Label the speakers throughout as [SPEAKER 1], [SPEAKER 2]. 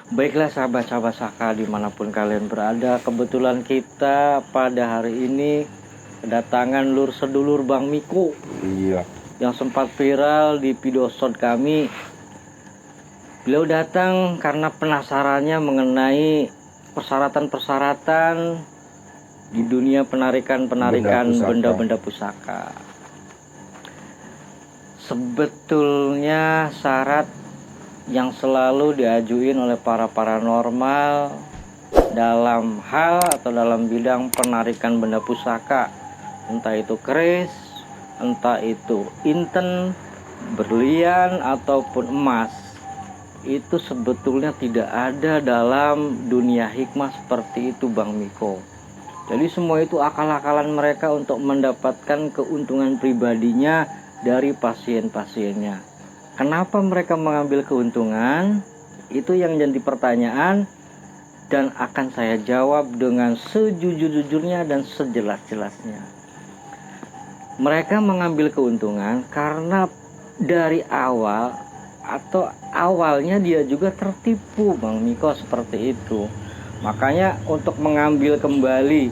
[SPEAKER 1] Baiklah sahabat-sahabat Saka dimanapun kalian berada, kebetulan kita pada hari ini kedatangan lur sedulur Bang Miko
[SPEAKER 2] Iya.
[SPEAKER 1] yang sempat viral di video shot kami. Beliau datang karena penasarannya mengenai persyaratan-persyaratan di dunia penarikan-penarikan benda-benda pusaka. Sebetulnya syarat yang selalu diajuin oleh para paranormal dalam hal atau dalam bidang penarikan benda pusaka, entah itu keris, entah itu inten, berlian ataupun emas, itu sebetulnya tidak ada dalam dunia hikmah seperti itu Bang Miko. Jadi semua itu akal-akalan mereka untuk mendapatkan keuntungan pribadinya dari pasien-pasiennya. Kenapa mereka mengambil keuntungan? Itu yang jadi pertanyaan, dan akan saya jawab dengan sejujur-jujurnya dan sejelas-jelasnya. Mereka mengambil keuntungan karena dari awal atau awalnya dia juga tertipu Bang Miko, seperti itu. Makanya untuk mengambil kembali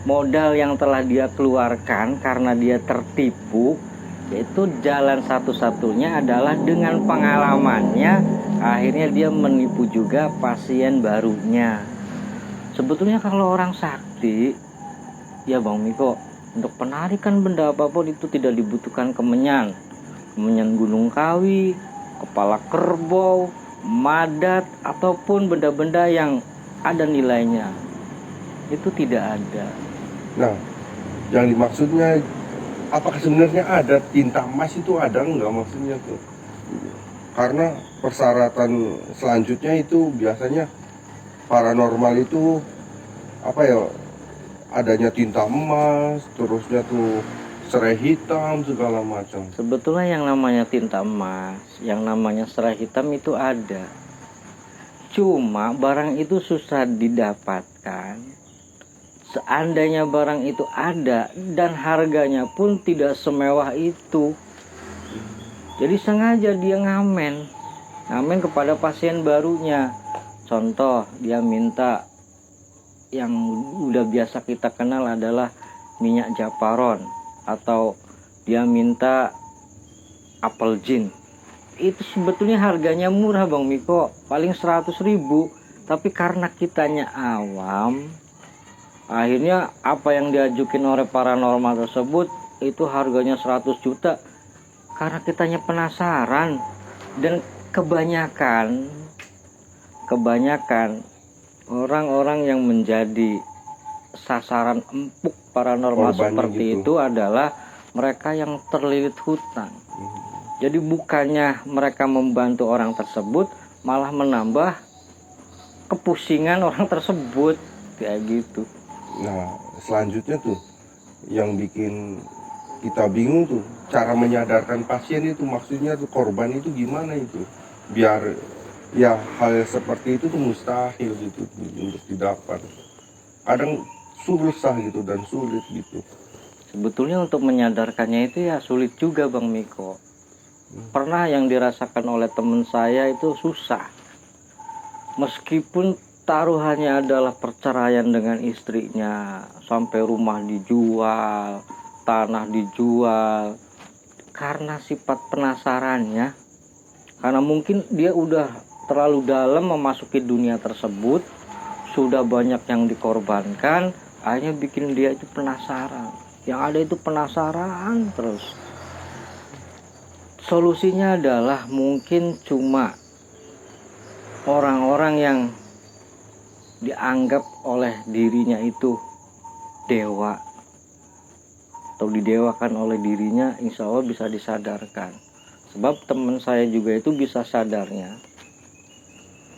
[SPEAKER 1] modal yang telah dia keluarkan karena dia tertipu, yaitu jalan satu-satunya adalah dengan pengalamannya. Akhirnya dia menipu juga pasien barunya. Sebetulnya kalau orang sakti, ya Bang Miko, untuk penarikan benda apapun itu tidak dibutuhkan kemenyan. Kemenyan gunung kawi, kepala kerbau, madat, ataupun benda-benda yang ada nilainya. Itu tidak ada.
[SPEAKER 2] Nah, yang dimaksudnya apakah sebenarnya ada tinta emas itu ada nggak maksudnya tuh? Karena persyaratan selanjutnya itu biasanya paranormal itu apa ya? Adanya tinta emas, terusnya tuh serai hitam segala macam.
[SPEAKER 1] Sebetulnya yang namanya tinta emas, yang namanya serai hitam itu ada. Cuma barang itu susah didapatkan. Seandainya barang itu ada dan harganya pun tidak semewah itu. Jadi sengaja dia ngamen kepada pasien barunya. Contoh, dia minta yang udah biasa kita kenal adalah minyak japaron, atau dia minta apel jin. Itu sebetulnya harganya murah Bang Miko, paling 100.000. Tapi karena kitanya awam, akhirnya apa yang diajukin oleh paranormal tersebut itu harganya 100 juta. Karena kitanya penasaran. Dan kebanyakan orang-orang yang menjadi sasaran empuk paranormal seperti
[SPEAKER 2] gitu.
[SPEAKER 1] itu adalah mereka yang terlilit hutang. Jadi bukannya mereka membantu orang tersebut, malah menambah kepusingan orang tersebut, kayak gitu.
[SPEAKER 2] Nah, selanjutnya tuh yang bikin kita bingung tuh cara menyadarkan pasien itu, maksudnya tuh korban itu gimana itu biar ya hal seperti itu tuh mustahil gitu untuk didapat, kadang susah gitu dan sulit gitu.
[SPEAKER 1] Sebetulnya untuk menyadarkannya itu ya sulit juga Bang Miko. Pernah yang dirasakan oleh teman saya itu susah. Meskipun taruhannya adalah perceraian dengan istrinya, sampai rumah dijual, tanah dijual, karena sifat penasarannya. Karena mungkin dia udah terlalu dalam memasuki dunia tersebut, sudah banyak yang dikorbankan, akhirnya bikin dia itu penasaran. Yang ada itu penasaran terus. Solusinya adalah mungkin cuma orang-orang yang dianggap oleh dirinya itu dewa atau didewakan oleh dirinya, insya Allah bisa disadarkan. Sebab teman saya juga itu bisa sadarnya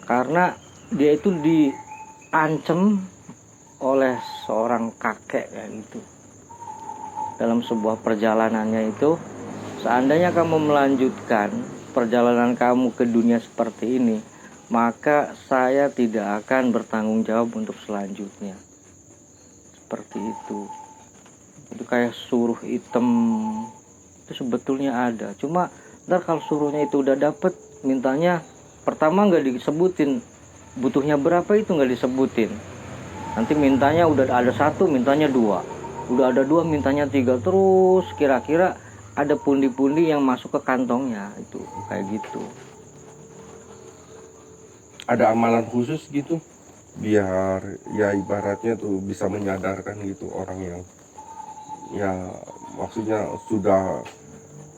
[SPEAKER 1] karena dia itu diancam oleh seorang kakek kayak gitu. Dalam sebuah perjalanannya itu, seandainya kamu melanjutkan perjalanan kamu ke dunia seperti ini, maka saya tidak akan bertanggung jawab untuk selanjutnya. Seperti itu. Itu kayak suruh hitam, itu sebetulnya ada. Cuma ntar kalau suruhnya itu udah dapet, mintanya pertama nggak disebutin butuhnya berapa, itu nggak disebutin. Nanti mintanya udah ada satu, mintanya dua, udah ada dua, mintanya tiga, terus kira-kira ada pundi-pundi yang masuk ke kantongnya, itu kayak gitu.
[SPEAKER 2] Ada amalan khusus gitu biar ya ibaratnya tuh bisa menyadarkan gitu orang yang ya maksudnya sudah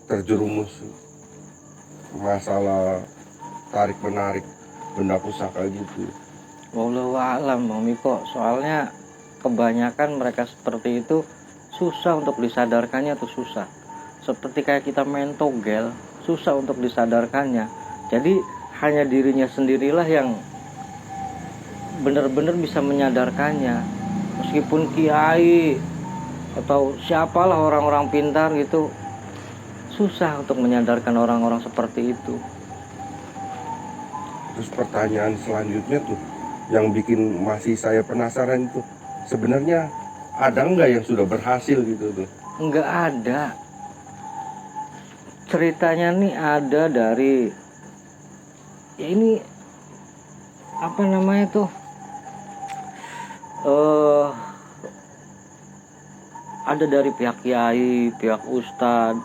[SPEAKER 2] terjerumus masalah tarik menarik benda pusaka gitu.
[SPEAKER 1] Wallahu a'lam Bang Miko, soalnya kebanyakan mereka seperti itu susah untuk disadarkannya tuh, susah. Seperti kayak kita main togel, susah untuk disadarkannya. Jadi hanya dirinya sendirilah yang benar-benar bisa menyadarkannya. Meskipun kiai atau siapalah orang-orang pintar gitu, susah untuk menyadarkan orang-orang seperti itu.
[SPEAKER 2] Terus pertanyaan selanjutnya tuh yang bikin masih saya penasaran itu sebenarnya ada nggak yang sudah berhasil gitu tuh?
[SPEAKER 1] Nggak ada. Ceritanya nih ada dari, ya ini apa namanya tuh, ada dari pihak kiai, pihak ustadz,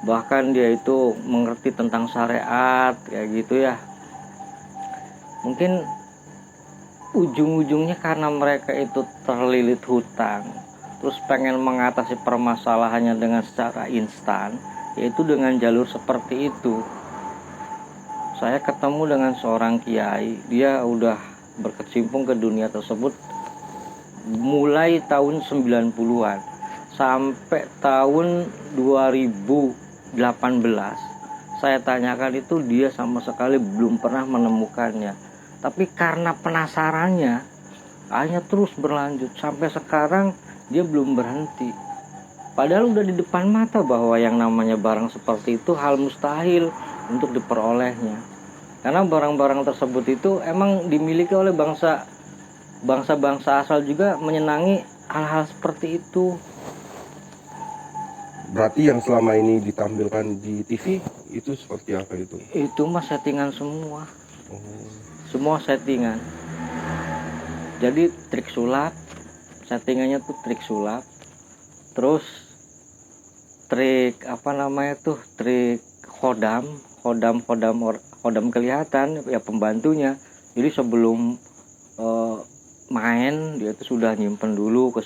[SPEAKER 1] bahkan dia itu mengerti tentang syariat kayak gitu ya. Mungkin ujung-ujungnya karena mereka itu terlilit hutang, terus pengen mengatasi permasalahannya dengan secara instan, yaitu dengan jalur seperti itu. Saya ketemu dengan seorang kiai, dia udah berkecimpung ke dunia tersebut mulai tahun 90-an sampai tahun 2018. Saya tanyakan itu, dia sama sekali belum pernah menemukannya. Tapi karena penasarannya, akhirnya terus berlanjut sampai sekarang dia belum berhenti. Padahal udah di depan mata bahwa yang namanya barang seperti itu hal mustahil untuk diperolehnya. Karena barang-barang tersebut itu emang dimiliki oleh bangsa-bangsa asal juga menyenangi hal-hal seperti itu.
[SPEAKER 2] Berarti yang selama ini ditampilkan di TV itu seperti apa itu?
[SPEAKER 1] Itu mah settingan semua.
[SPEAKER 2] Oh.
[SPEAKER 1] Semua settingan. Jadi trik sulap, settingannya tuh trik sulap. Terus trik apa namanya tuh, trik hodam kelihatan ya pembantunya. Jadi sebelum main dia itu sudah nyimpen dulu ke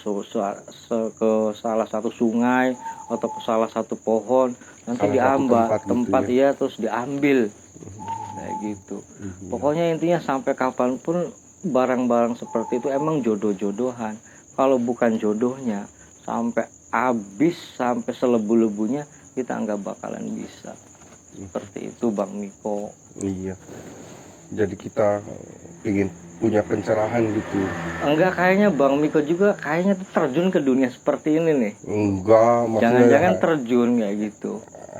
[SPEAKER 1] salah satu sungai atau ke salah satu pohon, nanti diambil tempat gitu ya, terus diambil kayak gitu. Pokoknya intinya sampai kapanpun barang-barang seperti itu emang jodoh-jodohan. Kalau bukan jodohnya sampai habis, sampai selebu-lebunya, kita nggak bakalan bisa. Seperti itu Bang Miko.
[SPEAKER 2] Iya. Jadi kita ingin punya pencerahan gitu.
[SPEAKER 1] Enggak, kayaknya Bang Miko juga kayaknya tuh terjun ke dunia seperti ini nih.
[SPEAKER 2] Enggak, maksudnya
[SPEAKER 1] jangan-jangan terjun kayak gitu.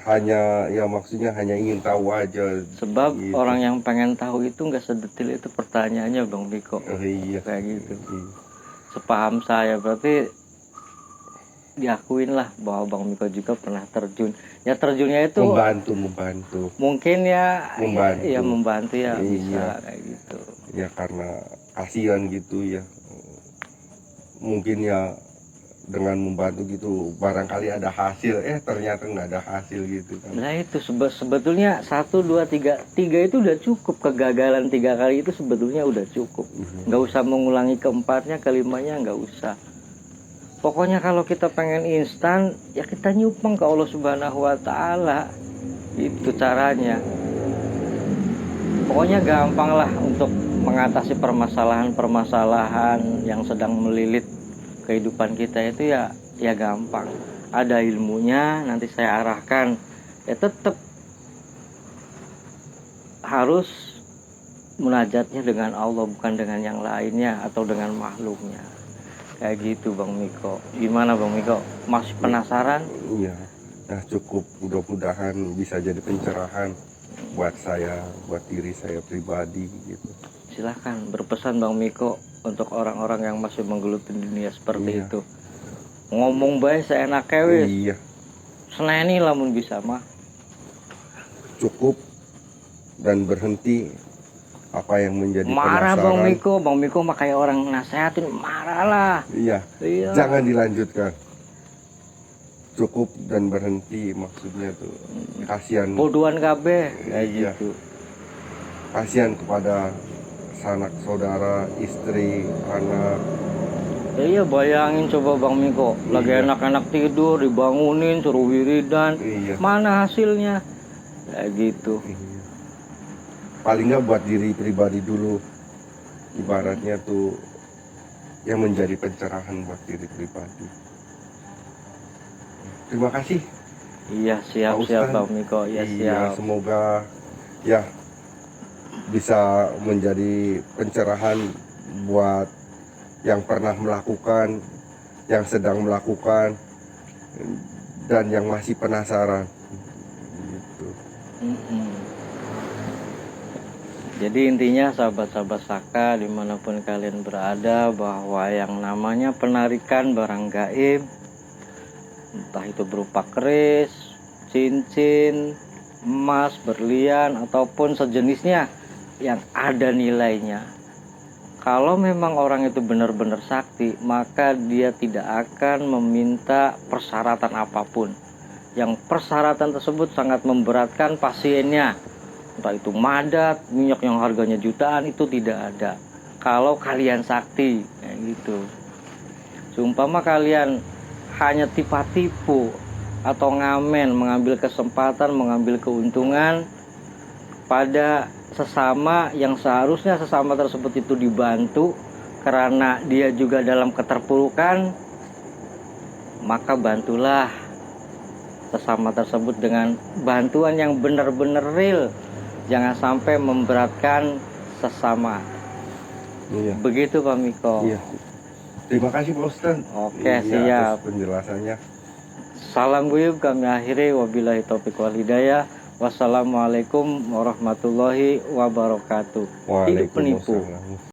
[SPEAKER 2] Hanya ya maksudnya hanya ingin tahu aja.
[SPEAKER 1] Sebab
[SPEAKER 2] gitu.
[SPEAKER 1] orang yang pengen tahu itu nggak sedetil itu pertanyaannya Bang Miko.
[SPEAKER 2] Iya.
[SPEAKER 1] Kayak gitu. Sepaham saya berarti diakuin lah bahwa Bang Miko juga pernah terjun. Ya terjunnya itu
[SPEAKER 2] membantu.
[SPEAKER 1] Mungkin ya
[SPEAKER 2] membantu.
[SPEAKER 1] Ya membantu ya,
[SPEAKER 2] iya.
[SPEAKER 1] Bisa kayak gitu.
[SPEAKER 2] Ya karena kasihan gitu ya. Mungkin ya dengan membantu gitu barangkali ada hasil, ternyata nggak ada hasil gitu kan.
[SPEAKER 1] Nah itu sebetulnya 1, 2, 3 itu udah cukup. Kegagalan 3 kali itu sebetulnya udah cukup. Nggak usah mengulangi keempatnya, kelimanya nggak usah. Pokoknya kalau kita pengen instan, ya kita nyumpeng ke Allah Subhanahu wa Ta'ala. Itu caranya. Pokoknya gampang lah untuk mengatasi permasalahan-permasalahan yang sedang melilit kehidupan kita itu ya gampang. Ada ilmunya, nanti saya arahkan. Ya tetap harus munajatnya dengan Allah, bukan dengan yang lainnya atau dengan makhluknya. Kayak gitu Bang Miko. Gimana Bang Miko? Masih penasaran?
[SPEAKER 2] Iya. Nah cukup, mudah-mudahan bisa jadi pencerahan buat saya, buat diri saya pribadi gitu.
[SPEAKER 1] Silahkan berpesan Bang Miko untuk orang-orang yang masih menggeluti dunia seperti itu. Ngomong baik seenaknya wis.
[SPEAKER 2] Iya.
[SPEAKER 1] Seneni lamun bisa mah.
[SPEAKER 2] Cukup dan berhenti apa yang menjadi
[SPEAKER 1] Marah Bang
[SPEAKER 2] penasaran.
[SPEAKER 1] Bang Miko mah kayak orang nasehatin, marahlah.
[SPEAKER 2] Iya,
[SPEAKER 1] Iya.
[SPEAKER 2] jangan dilanjutkan, cukup dan berhenti, maksudnya tuh kasihan.
[SPEAKER 1] Bodohan kabeh kayak
[SPEAKER 2] Iya.
[SPEAKER 1] gitu.
[SPEAKER 2] Kasihan kepada sanak saudara, istri, anak.
[SPEAKER 1] Iya, bayangin coba Bang Miko, lagi
[SPEAKER 2] Iya.
[SPEAKER 1] enak-enak tidur dibangunin suruh wiridan,
[SPEAKER 2] Iya.
[SPEAKER 1] mana hasilnya kayak gitu.
[SPEAKER 2] Iya. Paling nggak buat diri pribadi dulu, ibaratnya tuh yang menjadi pencerahan buat diri pribadi. Terima kasih
[SPEAKER 1] Iya, siap
[SPEAKER 2] Pak
[SPEAKER 1] siap
[SPEAKER 2] Ustadz.
[SPEAKER 1] Bang Miko, ya
[SPEAKER 2] Iya,
[SPEAKER 1] siap.
[SPEAKER 2] semoga ya bisa menjadi pencerahan buat yang pernah melakukan, yang sedang melakukan, dan yang masih penasaran gitu.
[SPEAKER 1] Jadi intinya sahabat-sahabat Saka dimanapun kalian berada, bahwa yang namanya penarikan barang gaib, entah itu berupa keris, cincin, emas, berlian, ataupun sejenisnya yang ada nilainya, kalau memang orang itu benar-benar sakti, maka dia tidak akan meminta persyaratan apapun. Yang persyaratan tersebut sangat memberatkan pasiennya, entah itu madat, minyak yang harganya jutaan, itu tidak ada kalau kalian sakti kayak gitu. Seumpama kalian hanya tipu-tipu atau ngamen, mengambil kesempatan, mengambil keuntungan pada sesama yang seharusnya sesama tersebut itu dibantu karena dia juga dalam keterpurukan, maka bantulah sesama tersebut dengan bantuan yang benar-benar real. Jangan sampai memberatkan sesama.
[SPEAKER 2] Iya.
[SPEAKER 1] Begitu Pak Miko.
[SPEAKER 2] Iya. Terima kasih Pak Ustadz.
[SPEAKER 1] Oke,
[SPEAKER 2] Iya,
[SPEAKER 1] siap.
[SPEAKER 2] atas penjelasannya.
[SPEAKER 1] Salam guyub kami akhiri, wabillahi taufiq wal hidayah. Wassalamualaikum warahmatullahi wabarakatuh. Hidup penipu.
[SPEAKER 2] Waalaikumsalam.